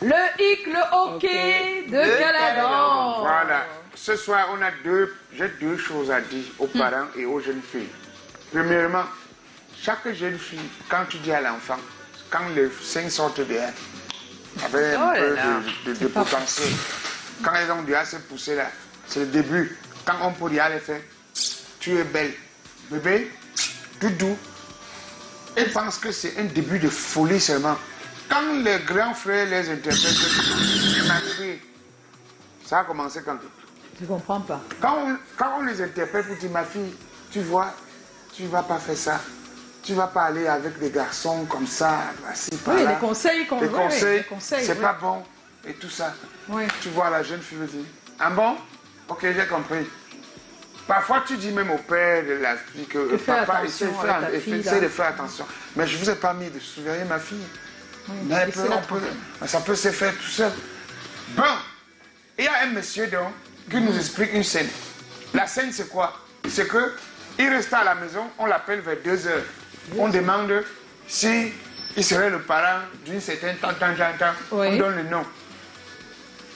Le hic, le hockey de Caladan. Voilà. Ce soir, j'ai deux choses à dire aux parents et aux jeunes filles. Premièrement, chaque jeune fille, quand tu dis à l'enfant, quand les seins sortent dehors, avec un peu de potentiel, quand elles ont déjà se pousser là, c'est le début. Quand on peut déjà les faire, tu es belle. Bébé, doudou. Elles pensent que c'est un début de folie seulement. Quand les grands frères les interprètent, ma fille, ça a commencé quand? Je ne comprends pas. Quand on les interprète pour dire, ma fille, tu vois, tu ne vas pas faire ça. Tu ne vas pas aller avec des garçons comme ça, assis par là. Les conseils qu'on veut. Les conseils, c'est pas bon. Et tout ça. Oui. Tu vois, la jeune fille me dit, ah bon? Ok, j'ai compris. Parfois, tu dis même au père de la fille que papa essaie de faire attention. Mais je ne vous ai pas mis de surveiller ma fille. Oui, mais ça peut se faire tout seul. Bon, il y a un monsieur donc qui nous explique une scène. La scène, c'est quoi? C'est qu'il reste à la maison, on l'appelle vers 2 heures. On demande si il serait le parent d'une certaine temps. Oui. On donne le nom.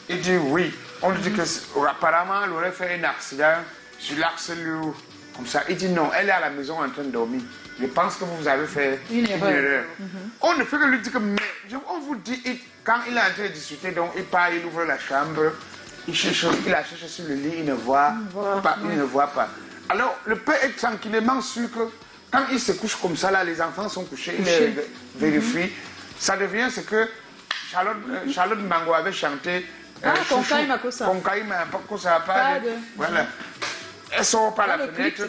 Il dit oui. On lui dit que apparemment, elle aurait fait un accident sur l'axe lourd. Comme ça. Il dit non, elle est à la maison en train de dormir. Je pense que vous avez fait une erreur. On ne fait que lui dire que, mais, on vous dit, quand il est en train de discuter, donc il part, il ouvre la chambre, il la cherche sur le lit, il ne voit pas. Alors, le père est tranquillement sûr que quand il se couche comme ça, là, les enfants sont couchés, il vérifie. Ça devient ce que Charlotte Mango avait chanté. Konkai Makosa. Konkai Makosa. Voilà. Elle sort par la fenêtre.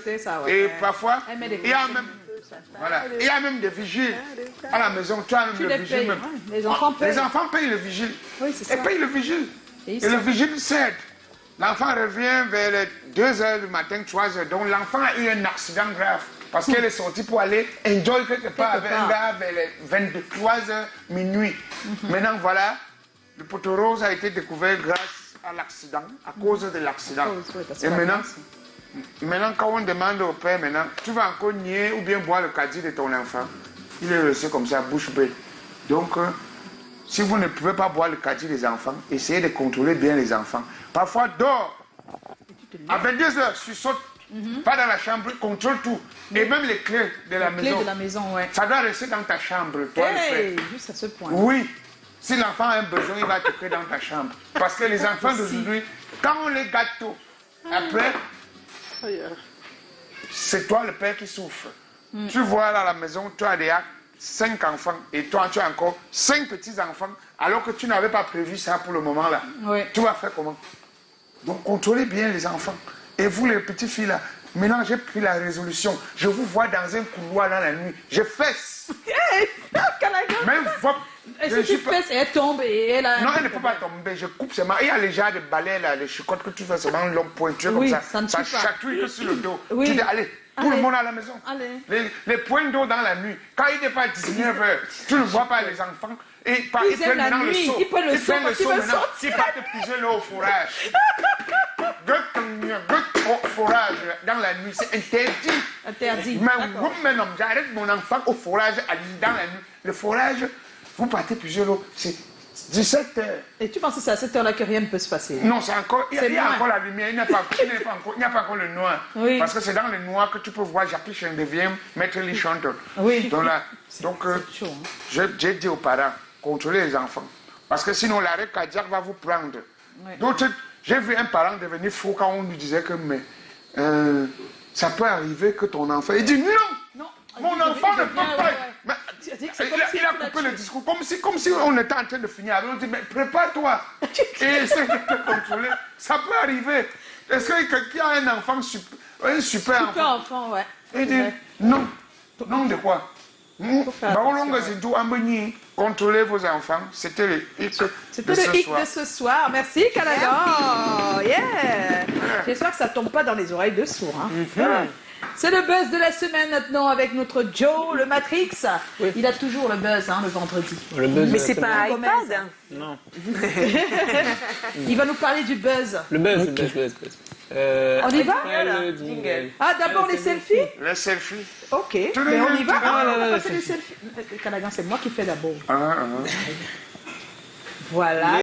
Et parfois, il y a même des vigiles à la maison. Tu as même le vigile. Les enfants payent. Les enfants payent le vigile. Oui, c'est ça. Et payent le vigile. Et le vigile cède. L'enfant revient vers les 2 heures du matin, 3 heures. Donc l'enfant a eu un accident grave. Parce qu'elle est sortie pour aller enjoy quelque part avec un gars vers les 23 heures minuit. Maintenant, voilà, le poteau rose a été découvert grâce à l'accident, à cause de l'accident. Et maintenant, quand on demande au père, tu vas encore nier ou bien boire le caddie de ton enfant, il est resté comme ça, bouche bée. Donc, si vous ne pouvez pas boire le caddie des enfants, essayez de contrôler bien les enfants. Parfois, dors. À 22 heures, tu sautes, pas dans la chambre, contrôle tout. Et même les clés de la maison. Les clés de la maison, ouais. Ça doit rester dans ta chambre, toi le père. Juste à ce point. Oui. Si l'enfant a un besoin, il va te créer dans ta chambre. Parce que les enfants d'aujourd'hui, quand on les gâte tout, après, c'est toi le père qui souffre. Tu vois là à la maison, tu as déjà 5 enfants et toi tu as encore 5 petits-enfants alors que tu n'avais pas prévu ça pour le moment là. Oui. Tu vas faire comment? Donc contrôlez bien les enfants. Et vous les petites filles là, maintenant j'ai pris la résolution. Je vous vois dans un couloir dans la nuit. Je fesse. Même et si tu fesses, elle tombe et elle a... Non, elle ne peut pas tomber. Je coupe seulement. Il y a les genres de balais là, les chicottes que tu fais seulement long pointu comme ça. Ça chatouille que sur le dos. Tu dis allez. Tout le monde à la maison. Les points d'eau dans la nuit. Quand il n'est pas 19h, tu ne vois pas les enfants. Et ils prennent maintenant le seau. Ils prennent le seau maintenant. Ils partent puiser l'eau au fourrage. Au fourrage dans la nuit, c'est interdit. Interdit. Mais non, j'arrête mon enfant au fourrage dans la nuit. Le fourrage, vous partez puiser l'eau. C'est 17h. Et tu penses que c'est à cette heure-là que rien ne peut se passer? Non, c'est encore. Il y a encore la lumière, il n'y a pas encore le noir. Oui. Parce que c'est dans le noir que tu peux voir Jackie Chandeviem, Maître Lee Chanteur. Oui. Donc, j'ai dit aux parents, contrôlez les enfants. Parce que sinon, l'arrêt cardiaque va vous prendre. Oui. Donc, j'ai vu un parent devenir fou quand on lui disait que ça peut arriver que ton enfant. Il dit non! Mon enfant ne peut pas. Il a coupé le discours comme si on était en train de finir. Alors on dit mais prépare-toi et essaie de te contrôler. Ça peut arriver. Est-ce que quelqu'un a un enfant un super enfant, ouais. Il dit non. Non de quoi? Contrôlez vos enfants. C'était le hic de ce soir. Merci Caladan. Yeah. J'espère que ça ne tombe pas dans les oreilles de sourds. C'est le buzz de la semaine maintenant avec notre Joe, le Matrix. Oui. Il a toujours le buzz le vendredi. Mais c'est pas un iPad. Non. Il va nous parler du buzz. Le buzz, okay. Le buzz. On y va? Ah, d'abord les selfies? Les selfies. Ok, mais on y va? On va passer les selfies. Caladan, c'est moi qui fais d'abord. Voilà.